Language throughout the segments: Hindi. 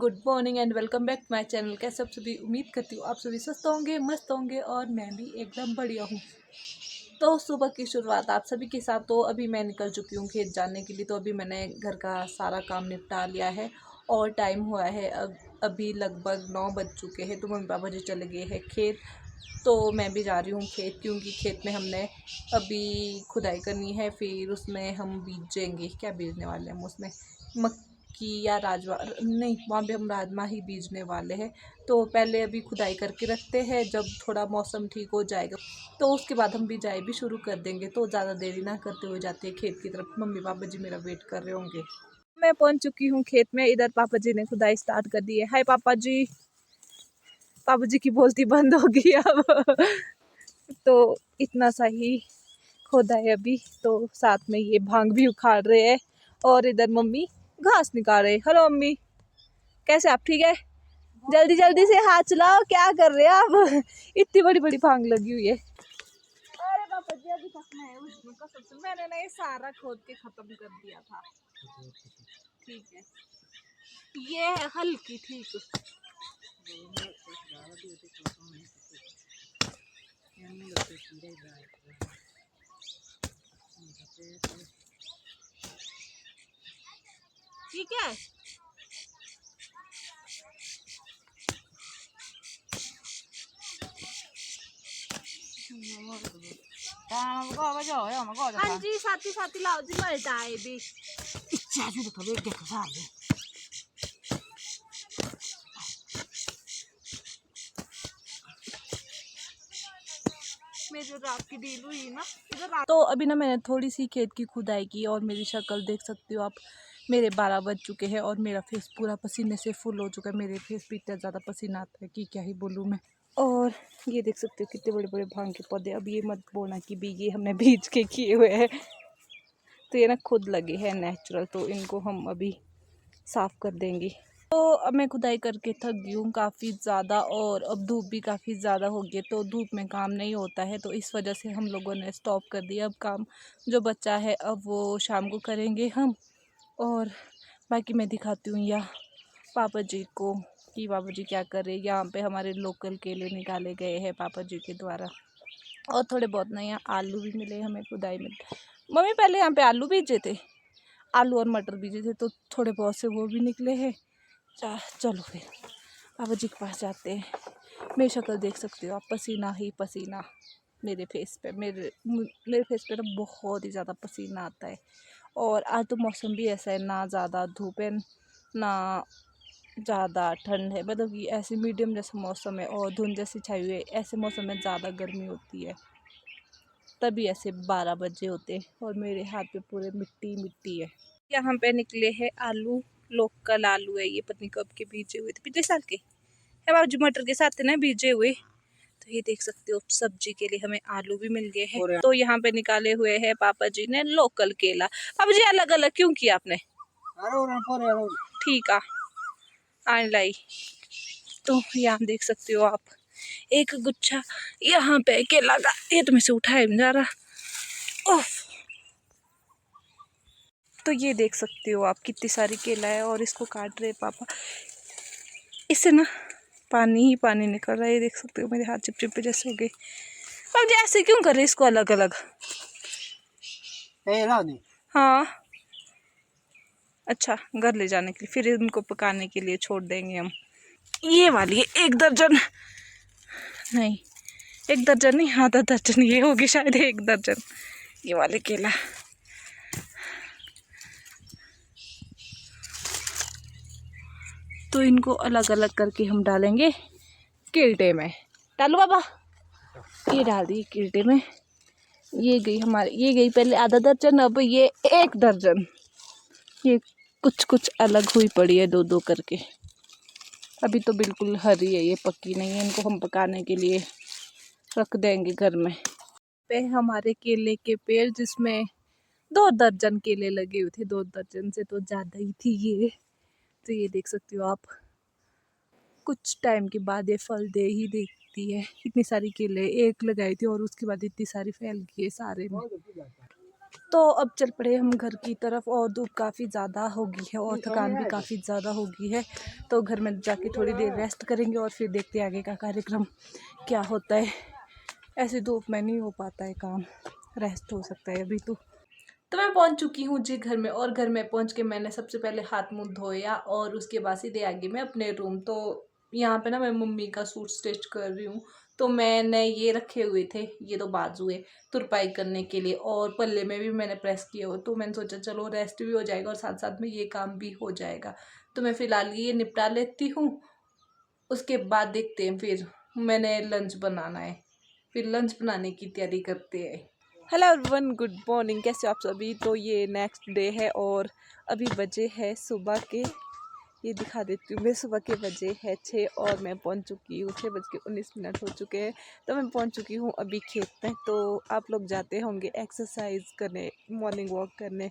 Good morning and welcome back to my channel. कैसे आप सभी, उम्मीद करती हूँ आप सभी स्वस्थ होंगे, मस्त होंगे और मैं भी एकदम बढ़िया हूँ। तो सुबह की शुरुआत आप सभी के साथ। तो अभी मैं निकल चुकी हूँ खेत जाने के लिए। तो अभी मैंने घर का सारा काम निपटा लिया है और टाइम हुआ है अभी लगभग 9 बज चुके हैं। तो मम्मी पापा जी चले गए हैं खेत, तो मैं भी जा रही हूँ खेत, क्योंकि खेत में हमने अभी खुदाई करनी है। फिर उसमें हम बीजेंगे, क्या बीजने वाले हैं हम उसमें, मक्की या राजमा, नहीं वहाँ भी हम राजमा ही बीजने वाले हैं। तो पहले अभी खुदाई करके रखते हैं, जब थोड़ा मौसम ठीक हो जाएगा तो उसके बाद हम बिजाई भी शुरू कर देंगे। तो ज़्यादा देरी ना करते हुए जाते हैं खेत की तरफ। मम्मी पापा जी मेरा वेट कर रहे होंगे। मैं पहुँच चुकी हूँ खेत में। इधर पापा जी ने खुदाई स्टार्ट कर दी है। हाय पापा जी। पापा जी की बोलती बंद हो गई अब। तो इतना सा ही खोदा है अभी। तो साथ में ये भांग भी उखाड़ रहे हैं और इधर मम्मी घास निकाल रहे। हेलो मम्मी, कैसे आप, ठीक है? जल्दी जल्दी से हाथ चलाओ, क्या कर रहे हैं आप? इतनी बड़ी बड़ी भांग लगी हुई है। अरे पापा जी अभी तक मैं उसमें कसम से मैंने ना ये सारा खोद के खत्म कर दिया था। ठीक है, ये है हल्की, ठीक ठीक है। हाँ जी, साथी साथी लाओ जी, मलटा है भी इच्छा जो तो देख देखो सारे मेरी रात की डील हुई ना इधर। तो अभी ना मैंने थोड़ी सी खेत की खुदाई की और मेरी शक्ल देख सकते हो आप। मेरे 12 बज चुके हैं और मेरा फेस पूरा पसीने से फुल हो चुका है। मेरे फेस पे इतना ज़्यादा पसीना आता है कि क्या ही बोलूँ मैं। और ये देख सकते हो कितने बड़े बड़े भांग के पौधे। अब ये मत बोलना कि भी ये हमने बीज के किए हुए हैं। तो ये ना खुद लगे हैं नेचुरल, तो इनको हम अभी साफ़ कर देंगे। तो अब मैं खुदाई करके थक गई हूँ काफ़ी ज़्यादा और अब धूप भी काफ़ी ज़्यादा हो गई, तो धूप में काम नहीं होता है। तो इस वजह से हम लोगों ने स्टॉप कर दिया। अब काम जो बचा है अब वो शाम को करेंगे हम। और बाकी मैं दिखाती हूँ यहाँ पापा जी को कि पापा जी क्या कर रहे हैं। यहाँ पे हमारे लोकल केले निकाले गए हैं पापा जी के द्वारा। और थोड़े बहुत ना यहाँ आलू भी मिले हमें खुदाई में। मम्मी पहले यहाँ पे आलू बीजे थे, आलू और मटर बीजे थे, तो थोड़े बहुत से वो भी निकले हैं। चलो फिर पापा जी के पास जाते हैं। मेरी शक्ल देख सकते हो आप, पसीना ही पसीना मेरे फेस पे। मेरे फेस पे ना बहुत ही ज़्यादा पसीना आता है। और आज तो मौसम भी ऐसा है, ना ज़्यादा धूप है ना ज़्यादा ठंड है, मतलब कि ऐसे मीडियम जैसा मौसम है। और धुंध जैसी छाई हुई है। ऐसे मौसम में ज़्यादा गर्मी होती है, तभी ऐसे 12 बजे होते और मेरे हाथ पे पूरे मिट्टी मिट्टी है। यहाँ पे निकले हैं आलू, लोकल आलू है ये, पत्नी कब के बीजे हुए थे, पिछले साल के है बाबूजी, मटर के साथ ना बीजे हुए। तो ये देख सकते हो सब्जी के लिए हमें आलू भी मिल गए हैं। तो यहाँ पे निकाले हुए हैं पापा जी ने लोकल केला। पापा जी अलग अलग क्यों किया आपने? ठीक है, आने लाई। तो यहाँ देख सकते हो आप एक गुच्छा यहाँ पे केला का, ये तो मैं से उठाया नहीं जा रहा। ओह, तो ये देख सकते हो आप कितनी सारी केला है और इसको काट रहे पापा। इससे ना पानी ही पानी निकल रहा है। ये देख सकते हो मेरे हाथ चिपचिपे जैसे हो गए। अब ऐसे क्यों कर रहे इसको अलग अलग? हाँ, अच्छा, घर ले जाने के लिए, फिर इनको पकाने के लिए छोड़ देंगे हम। ये वाली है 1 दर्जन, नहीं 1 दर्जन नहीं, आधा दर्जन ये होगी शायद, 1 दर्जन ये वाले केला। तो इनको अलग अलग करके हम डालेंगे किल्टे में। डालो बाबा, ये डाल दी किल्टे में। ये गई हमारी, ये गई पहले आधा दर्जन, अब ये 1 दर्जन। ये कुछ कुछ अलग हुई पड़ी है 2-2 करके। अभी तो बिल्कुल हरी है, ये पक्की नहीं है। इनको हम पकाने के लिए रख देंगे घर में। पे हमारे केले के पेड़, जिसमें 2 दर्जन केले लगे हुए थे, 2 दर्जन से तो ज़्यादा ही थी ये। तो ये देख सकते हो आप, कुछ टाइम के बाद ये फल दे ही देती है। इतनी सारी केले एक लगाई थी और उसके बाद इतनी सारी फैल गई है सारे में। तो अब चल पड़े हम घर की तरफ और धूप काफ़ी ज़्यादा हो गई है और थकान भी काफ़ी ज़्यादा हो गई है। तो घर में जाके थोड़ी देर रेस्ट करेंगे और फिर देखते हैं आगे का कार्यक्रम क्या होता है। ऐसी धूप में नहीं हो पाता है काम, रेस्ट हो सकता है अभी तो मैं पहुंच चुकी हूँ जी घर में। और घर में पहुंच के मैंने सबसे पहले हाथ मुंह धोया और उसके बाद सीधे आगे मैं अपने रूम। तो यहाँ पे ना मैं मम्मी का सूट स्टिच कर रही हूँ। तो मैंने ये रखे हुए थे, ये तो बाजू है तुरपाई करने के लिए, और पल्ले में भी मैंने प्रेस किया हुआ। तो मैंने सोचा चलो रेस्ट भी हो जाएगा और साथ साथ में ये काम भी हो जाएगा। तो मैं फ़िलहाल ये निपटा लेती हूँ, उसके बाद देखते हैं। फिर मैंने लंच बनाना है, फिर लंच बनाने की तैयारी करते हैं। हेलो एवरीवन, गुड मॉर्निंग, कैसे हो आप सभी। तो ये नेक्स्ट डे है और अभी बजे है सुबह के, ये दिखा देती हूँ मैं, सुबह के बजे है 6 और मैं पहुँच चुकी हूँ, 6:19 हो चुके हैं। तो मैं पहुँच चुकी हूँ अभी खेत में। तो आप लोग जाते होंगे एक्सरसाइज करने, मॉर्निंग वॉक करने,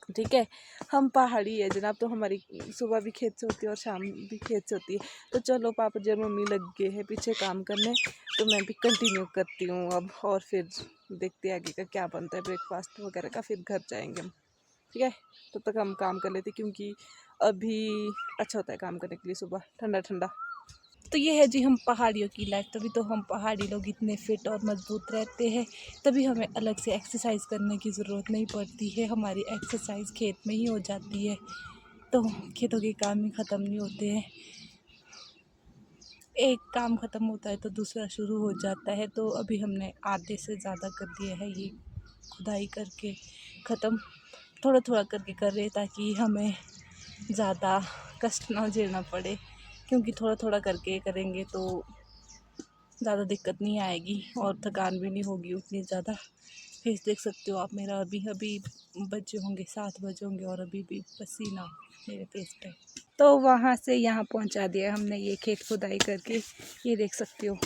ठीक है। हम पहाड़ी है जनाब, तो हमारी सुबह भी खेत से होती है और शाम भी खेत से होती है। तो चलो पापा जी और मम्मी लग गए हैं पीछे काम करने, तो मैं भी कंटिन्यू करती हूँ अब। और फिर देखते हैं आगे का क्या बनता है, ब्रेकफास्ट वगैरह का, फिर घर जाएंगे हम, ठीक है। तब तक हम काम कर लेते क्योंकि अभी अच्छा होता है काम करने के लिए, सुबह ठंडा ठंडा। तो ये है जी हम पहाड़ियों की लाइफ। तभी तो हम पहाड़ी लोग इतने फिट और मजबूत रहते हैं, तभी हमें अलग से एक्सरसाइज करने की ज़रूरत नहीं पड़ती है, हमारी एक्सरसाइज खेत में ही हो जाती है। तो खेतों के काम ही ख़त्म नहीं होते हैं, एक काम ख़त्म होता है तो दूसरा शुरू हो जाता है। तो अभी हमने आधे से ज़्यादा कर दिया है ये खुदाई करके ख़त्म, थोड़ा थोड़ा करके कर रहे ताकि हमें ज़्यादा कष्ट ना झेलना पड़े, क्योंकि थोड़ा थोड़ा करके करेंगे तो ज़्यादा दिक्कत नहीं आएगी और थकान भी नहीं होगी उतनी ज़्यादा। फेस देख सकते हो आप मेरा, अभी अभी बजे होंगे 7 बजे होंगे और अभी भी पसीना मेरे फेस पे। तो वहाँ से यहाँ पहुँचा दिया हमने ये खेत खुदाई करके, ये देख सकते हो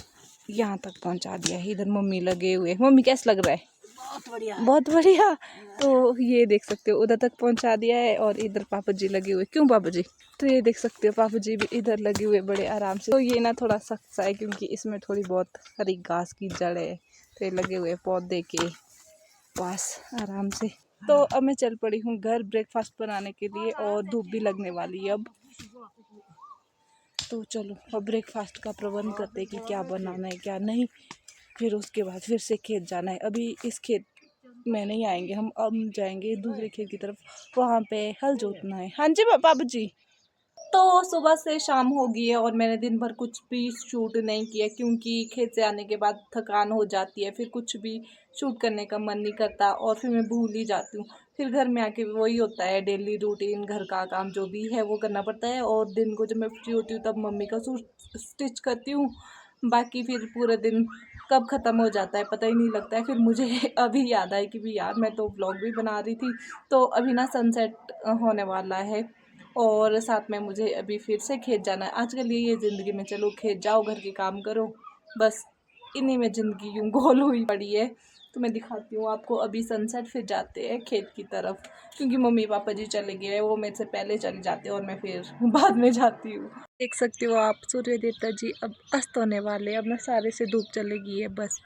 यहाँ तक पहुँचा दिया है। इधर मम्मी लगे हुए, मम्मी कैसा लग रहा है? बहुत बढ़िया, बहुत बढ़िया। तो ये देख सकते हो उधर तक पहुँचा दिया है और इधर पापा जी लगे हुए। क्यों पापा जी? तो ये देख सकते हो पापा जी भी इधर लगे हुए बड़े आराम से। तो ये ना थोड़ा सख्त सा है क्योंकि इसमें थोड़ी बहुत हरी घास की जड़ है, तो ये लगे हुए पौधे के पास आराम से। तो अब मैं चल पड़ी हूँ घर ब्रेकफास्ट बनाने के लिए और धूप भी लगने वाली है अब। तो चलो अब ब्रेकफास्ट का प्रबंध करते कि क्या बनाना है क्या नहीं, फिर उसके बाद फिर से खेत जाना है। अभी इस खेत में नहीं आएंगे हम, अब जाएंगे दूसरे खेत की तरफ, वहाँ पे हल जोतना है। हाँ जी बाबू जी। तो सुबह से शाम हो गई है और मैंने दिन भर कुछ भी शूट नहीं किया क्योंकि खेत से आने के बाद थकान हो जाती है, फिर कुछ भी शूट करने का मन नहीं करता और फिर मैं भूल ही जाती हूँ। फिर घर में आके वही होता है, डेली रूटीन घर का काम जो भी है वो करना पड़ता है। और दिन को जब मैं फ्री होती हूँ तब मम्मी का सूट स्टिच करती हूँ, बाकी फिर पूरा दिन कब ख़त्म हो जाता है पता ही नहीं लगता है। फिर मुझे अभी याद आया कि भी यार मैं तो व्लॉग भी बना रही थी। तो अभी ना सनसेट होने वाला है और साथ में मुझे अभी फिर से खेत जाना है। आजकल ये ज़िंदगी में, चलो खेत जाओ घर के काम करो, बस इन्हीं में ज़िंदगी यूँ गोल हुई पड़ी है। तो मैं दिखाती हूँ आपको अभी सनसेट, फिर जाते हैं खेत की तरफ क्योंकि मम्मी पापा जी चले गए हैं, वो मेरे से पहले चले जाते हैं और मैं फिर बाद में जाती हूँ। देख सकते हो आप सूर्य देवता जी अब अस्त होने वाले, अब ना सारे से धूप चलेगी है, बस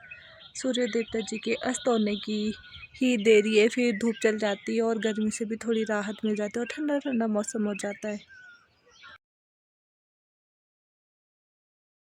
सूर्य देवता जी के अस्त होने की ही देरी है, फिर धूप चल जाती है और गर्मी से भी थोड़ी राहत मिल जाती है और ठंडा ठंडा मौसम हो जाता है।